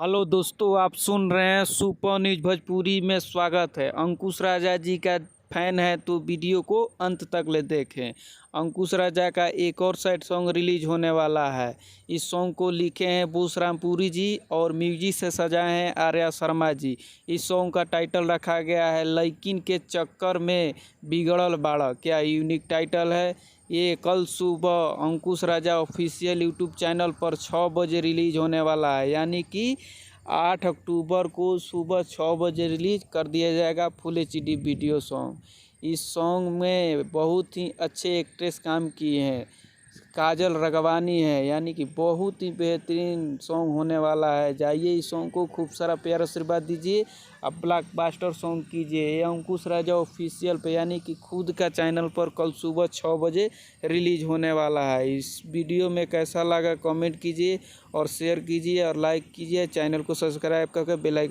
Hello दोस्तों, आप सुन रहे हैं सुपर न्यूज भोजपुरी में। स्वागत है। अंकुश राजा जी का फैन है तो वीडियो को अंत तक ले देखें। अंकुश राजा का एक और सैड सॉन्ग रिलीज होने वाला है। इस सॉन्ग को लिखे हैं बोस रामपुरी जी और म्यूजिक से सजाए हैं आर्या शर्मा जी। इस सॉन्ग का टाइटल रखा गया है लइकिन के चक्कर में बिगड़ल बाड़ा। क्या यूनिक टाइटल है। ये कल सुबह अंकुश राजा ऑफिशियल यूट्यूब चैनल पर 6 बजे रिलीज होने वाला है, यानी कि 8 अक्टूबर को सुबह 6 बजे रिलीज कर दिया जाएगा फुल एचडी वीडियो सॉन्ग। इस सॉन्ग में बहुत ही अच्छे एक्ट्रेस काम किए हैं, काजल रगवानी है, यानी कि बहुत ही बेहतरीन सॉन्ग होने वाला है। जाइए इस सॉन्ग को खूब सारा प्यार आशीर्वाद दीजिए, अब ब्लॉकबस्टर सॉन्ग कीजिए। ये अंकुश राजा ऑफिशियल पे यानी कि खुद का चैनल पर कल सुबह 6 बजे रिलीज होने वाला है। इस वीडियो में कैसा लगा कमेंट कीजिए और शेयर कीजिए और लाइक कीजिए। चैनल को सब्सक्राइब करके बेल आइकन